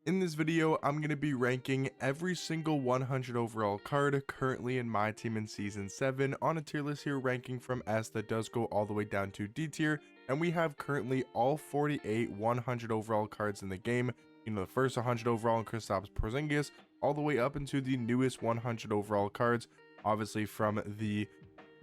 In this video, I'm going to be ranking every single 100 overall card currently in my team in Season 7 on a tier list here ranking from S that does go all the way down to D tier, and we have currently all 48 100 overall cards in the game, the first 100 overall in Kristaps Porzingis, all the way up into the newest 100 overall cards, obviously from the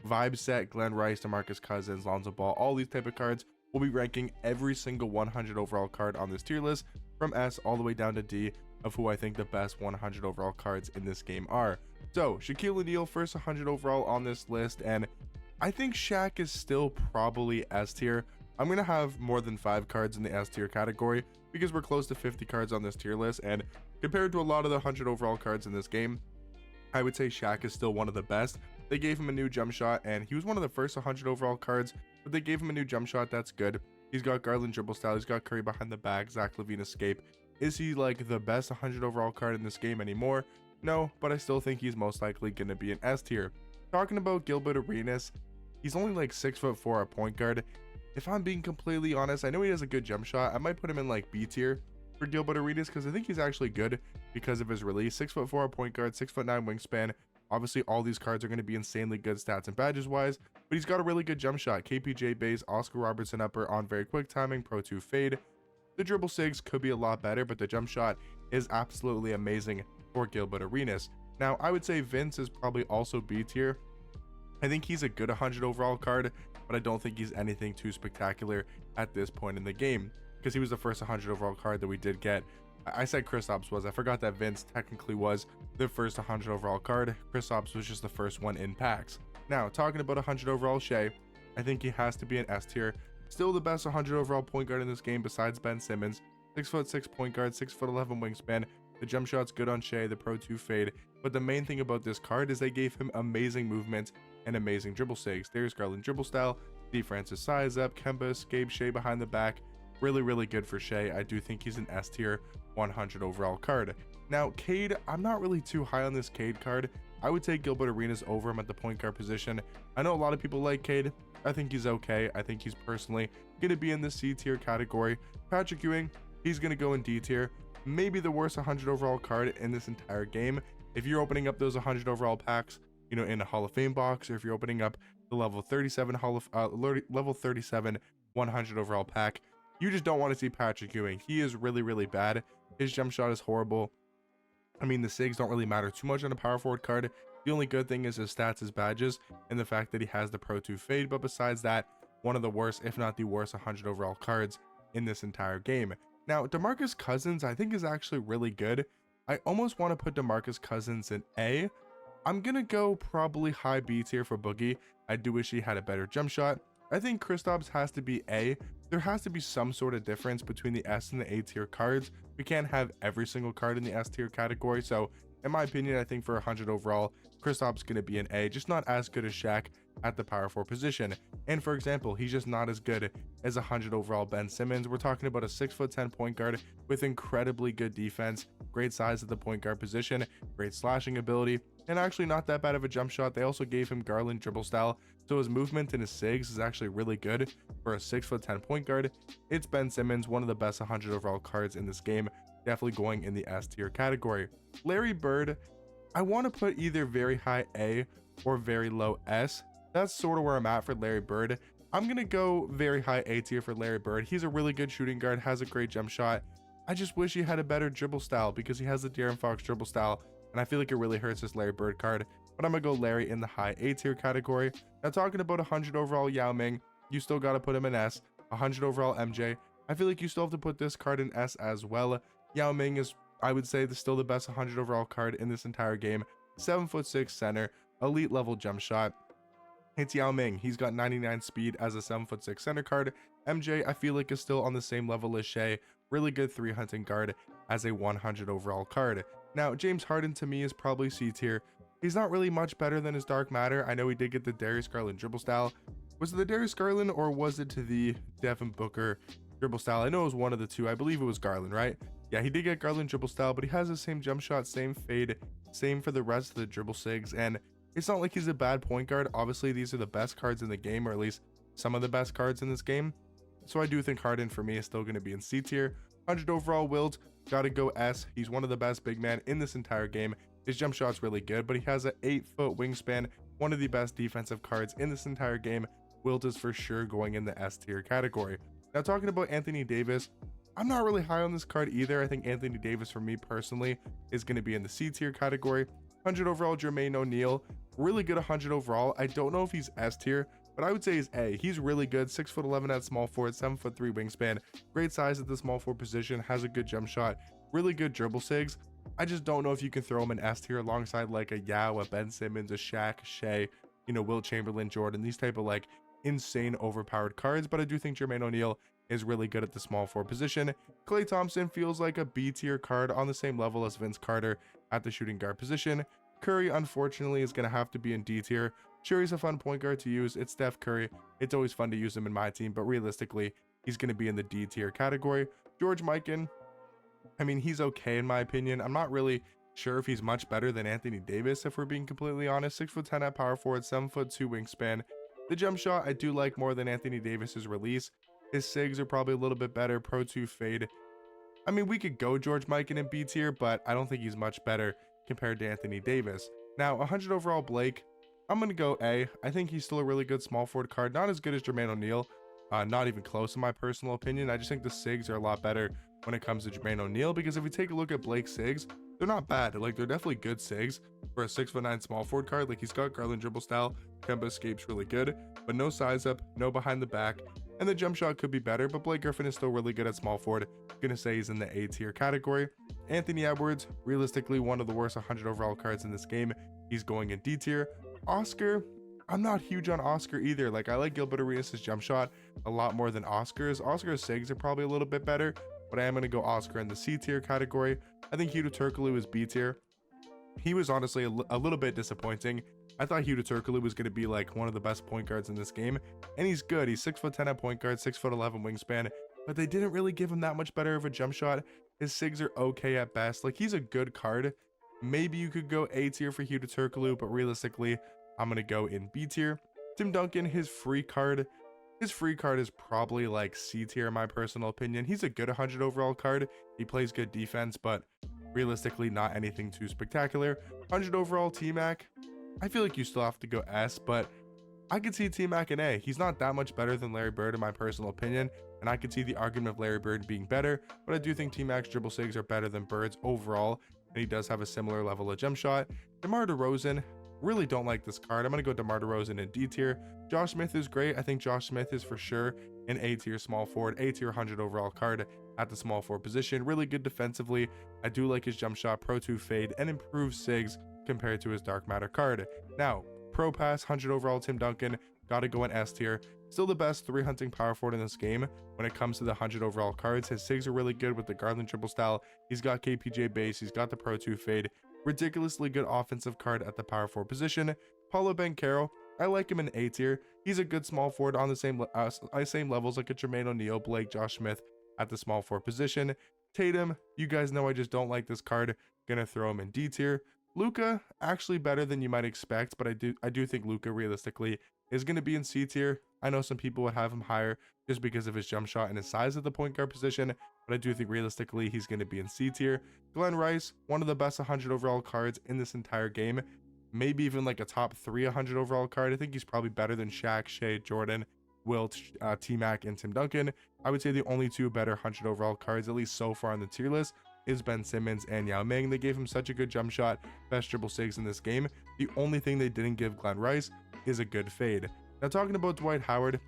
Vibe set, Glenn Rice, DeMarcus Cousins, Lonzo Ball, all these type of cards. We'll be ranking every single 100 overall card on this tier list from S all the way down to D of who I think the best 100 overall cards in this game are. So Shaquille O'Neal first 100 overall on this list, and I think Shaq is still probably S tier. I'm going to have more than 5 cards in the S tier category because we're close to 50 cards on this tier list, and compared to a lot of the 100 overall cards in this game, I would say Shaq is still one of the best. They gave him a new jump shot, and he was one of the first 100 overall cards, but they gave him a new jump shot. That's good. He's got Garland dribble style. He's got Curry behind the back, Zach LaVine escape. Is he like the best 100 overall card in this game anymore? No, but I still think he's most likely going to be an S tier. Talking about Gilbert Arenas, he's only like 6'4" at point guard. If I'm being completely honest, I know he has a good jump shot. I might put him in like B tier for Gilbert Arenas because I think he's actually good because of his release. 6'4" at point guard, 6'9" wingspan. Obviously, all these cards are going to be insanely good stats and badges wise, but he's got a really good jump shot. KPJ base, Oscar Robertson upper on very quick timing, Pro 2 fade. The dribble sigs could be a lot better, but the jump shot is absolutely amazing for Gilbert Arenas. Now, I would say Vince is probably also B tier. I think he's a good 100 overall card, but I don't think he's anything too spectacular at this point in the game because he was the first 100 overall card that we did get. I said Kristaps was. I forgot that Vince technically was the first 100 overall card. Kristaps was just the first one in packs. Now, talking about 100 overall Shea, I think he has to be an S tier. Still the best 100 overall point guard in this game besides Ben Simmons. 6'6" point guard, 6'11" wingspan. The jump shot's good on Shea, the Pro 2 fade. But the main thing about this card is they gave him amazing movement and amazing dribble sigs. There's Garland dribble style, D Francis size up, Kemba escape, Shea behind the back. Really good for Shea. I do think he's an S tier 100 overall card. Now, Cade, I'm not really too high on this Cade card. I would take Gilbert Arenas over him at the point guard position. I know a lot of people like Cade. I think he's okay. I think he's personally going to be in the C tier category. Patrick Ewing, he's going to go in D tier. Maybe the worst 100 overall card in this entire game. If you're opening up those 100 overall packs, in a Hall of Fame box, or if you're opening up the level 37 level 37 100 overall pack, you just don't want to see Patrick Ewing. He is really bad. His jump shot is horrible. I mean, the SIGs don't really matter too much on a power forward card. The only good thing is his stats, his badges, and the fact that he has the Pro 2 fade. But besides that, one of the worst, if not the worst 100 overall cards in this entire game. Now, DeMarcus Cousins, I think is actually really good. I almost want to put DeMarcus Cousins in A. I'm going to go probably high B tier for Boogie. I do wish he had a better jump shot. I think Kristaps has to be A. There has to be some sort of difference between the S and the A tier cards. We can't have every single card in the S tier category. So in my opinion, I think for 100 overall, Kristaps is going to be an A, just not as good as Shaq at the power forward position. And for example, he's just not as good as 100 overall Ben Simmons. We're talking about a 6'10" point guard with incredibly good defense, great size at the point guard position, great slashing ability, and actually not that bad of a jump shot. They also gave him Garland dribble style, so his movement and his sigs is actually really good for a 6'10" point guard. It's Ben Simmons, one of the best 100 overall cards in this game, definitely going in the S tier category. Larry Bird, I want to put either very high A or very low S. That's sort of where I'm at for Larry Bird. I'm going to go very high A tier for Larry Bird. He's a really good shooting guard, has a great jump shot. I just wish he had a better dribble style because he has the De'Aaron Fox dribble style, and I feel like it really hurts this Larry Bird card. But I'm going to go Larry in the high A tier category. Now, talking about 100 overall Yao Ming, you still got to put him in S. 100 overall MJ, I feel like you still have to put this card in S as well. Yao Ming is, I would say, still the best 100 overall card in this entire game. 7'6" center, elite level jump shot. It's Yao Ming. He's got 99 speed as a 7'6" center card. MJ, I feel like, is still on the same level as Shea. Really good 3 hunting guard as a 100 overall card. Now, James Harden to me is probably C tier. He's not really much better than his Dark Matter. I know he did get the Darius Garland dribble style. Was it the Darius Garland or was it to the Devin Booker dribble style? I know it was one of the two. I believe it was Garland, right? Yeah, he did get Garland dribble style, but he has the same jump shot, same fade, same for the rest of the dribble sigs, and it's not like he's a bad point guard. Obviously, these are the best cards in the game, or at least some of the best cards in this game. So I do think Harden for me is still going to be in C tier. 100 overall Wilt, gotta go S. He's one of the best big men in this entire game. His jump shot's really good, but he has an 8-foot wingspan, one of the best defensive cards in this entire game. Wilt is for sure going in the S tier category. Now talking about Anthony Davis, I'm not really high on this card either. I think Anthony Davis, for me personally, is going to be in the C tier category. 100 overall Jermaine O'Neal, really good 100 overall. I don't know if he's S tier, but I would say he's A. He's really good, 6'11" at small forward, 7'3" wingspan, great size at the small forward position, has a good jump shot, really good dribble sigs. I just don't know if you can throw him in S tier alongside like a Yao, a Ben Simmons, a Shaq, Shea, Wilt Chamberlain, Jordan, these type of like insane overpowered cards. But I do think Jermaine O'Neal is really good at the small forward position. Klay Thompson feels like a B tier card on the same level as Vince Carter at the shooting guard position. Curry, unfortunately, is going to have to be in D tier. Sure, he's a fun point guard to use. It's Steph Curry. It's always fun to use him in my team, but realistically, he's going to be in the D tier category. George Mikan, I mean, he's okay in my opinion. I'm not really sure if he's much better than Anthony Davis, if we're being completely honest. 6'10" at power forward, 7'2" wingspan. The jump shot I do like more than Anthony Davis's release. His sigs are probably a little bit better. Pro 2 fade. I mean, we could go George Mikan in B tier, but I don't think he's much better compared to Anthony Davis. Now, 100 overall Blake, I'm going to go A. I think he's still a really good small forward card. Not as good as Jermaine O'Neal. Not even close in my personal opinion. I just think the sigs are a lot better when it comes to Jermaine O'Neal, because if we take a look at Blake's sigs, they're not bad. Like, they're definitely good sigs for a 6'9" small forward card. Like, he's got Garland dribble style. Kemba escape's really good, but no size up, no behind the back. And the jump shot could be better, but Blake Griffin is still really good at small forward. Gonna say he's in the A tier category. Anthony Edwards, realistically one of the worst 100 overall cards in this game. He's going in D tier. Oscar, I'm not huge on Oscar either. Like, I like Gilbert Arenas' jump shot a lot more than Oscar's. Oscar's sigs are probably a little bit better, but I am gonna go Oscar in the C tier category. I think Huda Turkoglu is B tier. He was honestly a little bit disappointing. I thought Huda Turkoglu was going to be like one of the best point guards in this game, and he's good. He's 6'10" at point guard, 6'11" wingspan, but they didn't really give him that much better of a jump shot. His sigs are okay at best. Like, he's a good card. Maybe you could go A tier for Huda Turkoglu, but realistically, I'm going to go in B tier. Tim Duncan, his free card is probably like C tier in my personal opinion. He's a good 100 overall card. He plays good defense, but realistically not anything too spectacular. 100 overall T-Mac, I feel like you still have to go S, but I could see T-Mac in A. He's not that much better than Larry Bird in my personal opinion, and I could see the argument of Larry Bird being better, but I do think T-Mac's dribble sigs are better than Bird's overall, and he does have a similar level of jump shot. DeMar DeRozan, really don't like this card. I'm going to go DeMar DeRozan in D tier. Josh Smith is great. I think Josh Smith is for sure an A tier small forward, A tier 100 overall card at the small forward position. Really good defensively. I do like his jump shot, Pro 2 fade, and improved sigs compared to his dark matter card. Now, Pro Pass 100 overall Tim Duncan, gotta go in S tier. Still the best 3 hunting power forward in this game when it comes to the 100 overall cards. His sigs are really good with the Garland dribble style. He's got KPJ base. He's got the Pro 2 fade. Ridiculously good offensive card at the power forward position. Paulo Banchero, I like him in A tier. He's a good small forward on the same levels like a Jermaine O'Neal, Blake, Josh Smith at the small forward position. Tatum, you guys know I just don't like this card. Gonna throw him in D tier. Luka, actually better than you might expect, but I do think Luka realistically is going to be in C tier. I know some people would have him higher just because of his jump shot and his size at the point guard position, but I do think realistically he's going to be in C tier. Glenn Rice, one of the best 100 overall cards in this entire game, maybe even like a top 3 100 overall card. I think he's probably better than Shaq, Shea, Jordan, Wilt, T-Mac, and Tim Duncan. I would say the only 2 better 100 overall cards, at least so far on the tier list, is Ben Simmons and Yao Ming. They gave him such a good jump shot, best dribble sigs in this game. The only thing they didn't give Glenn Rice is a good fade. Now, talking about Dwight Howard,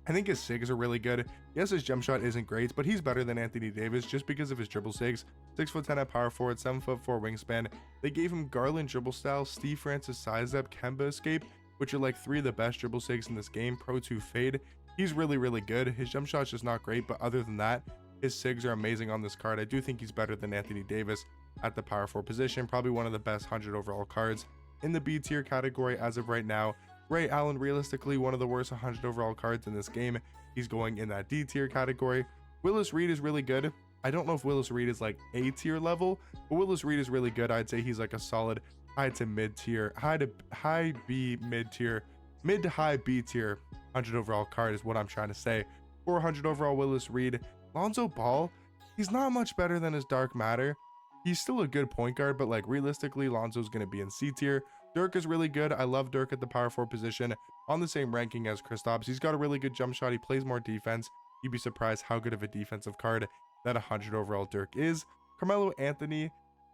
I think his sigs are really good. Yes, his jump shot isn't great, but he's better than Anthony Davis just because of his dribble sigs. 6'10" at power forward, 7'4" wingspan. They gave him Garland dribble style, Steve Francis size up, Kemba escape, which are like 3 of the best dribble sigs in this game. Pro 2 fade. He's really, really good. His jump shot's just not great, but other than that, his sigs are amazing on this card. I do think he's better than Anthony Davis at the power forward position. Probably one of the best 100 overall cards in the B tier category as of right now. Ray Allen, realistically, one of the worst 100 overall cards in this game. He's going in that D tier category. Willis Reed is really good. I don't know if Willis Reed is like A tier level, but Willis Reed is really good. I'd say he's like a solid high to mid tier, high to high B mid tier, mid to high B tier 100 overall card is what I'm trying to say. 400 overall Willis Reed. Lonzo Ball, He's not much better than his dark matter. He's still a good point guard, but like realistically, Lonzo's going to be in C tier. Dirk is really good. I love Dirk at the power forward position, on the same ranking as Kristaps. He's got a really good jump shot. He plays more defense. You'd be surprised how good of a defensive card that 100 overall Dirk is. Carmelo Anthony,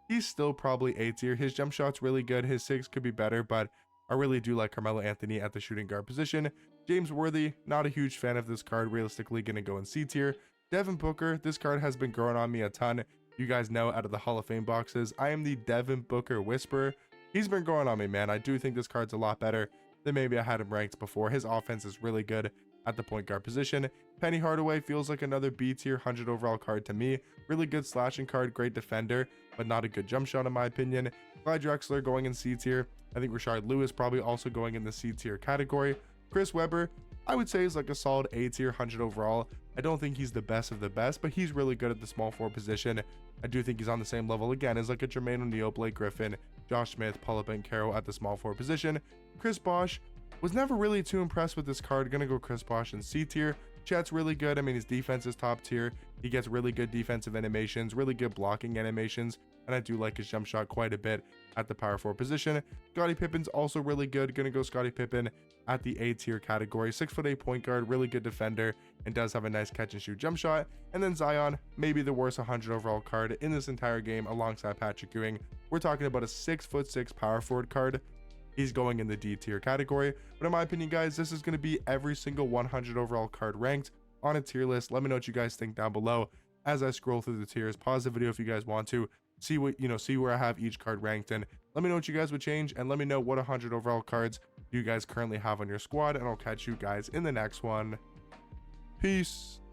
he's still probably A tier. His jump shot's really good. His six could be better, but I really do like Carmelo Anthony at the shooting guard position. James Worthy, not a huge fan of this card. Realistically, going to go in C tier. Devin Booker, this card has been growing on me a ton. You guys know, out of the Hall of Fame boxes, I am the Devin Booker whisperer. He's been growing on me, man. I do think this card's a lot better than maybe I had him ranked before. His offense is really good at the point guard position. Penny Hardaway feels like another B tier 100 overall card to me. Really good slashing card, great defender, but not a good jump shot in my opinion. Clyde Drexler going in C tier. I think Rashard Lewis probably also going in the C tier category. Chris Webber, I would say, is like a solid A tier 100 overall. I don't think he's the best of the best, but he's really good at the small forward position. I do think he's on the same level again as like a Jermaine O'Neal, Blake Griffin, Josh Smith, Paolo Banchero at the small forward position. Chris Bosh was never really too impressed with this card. Gonna go Chris Bosh in C tier. Chet's really good. I mean, his defense is top tier. He gets really good defensive animations, really good blocking animations, and I do like his jump shot quite a bit at the power forward position. Scottie Pippen's also really good. Gonna go Scottie Pippen at the A tier category. 6'8" point guard, really good defender, and does have a nice catch and shoot jump shot. And then Zion, maybe the worst 100 overall card in this entire game alongside Patrick Ewing. We're talking about a 6'6" power forward card. He's going in the D tier category. But in my opinion, guys, this is going to be every single 100 overall card ranked on a tier list. Let me know what you guys think down below as I scroll through the tiers. Pause the video if you guys want to see what, see where I have each card ranked, and let me know what you guys would change, and let me know what 100 overall cards you guys currently have on your squad, and I'll catch you guys in the next one. Peace.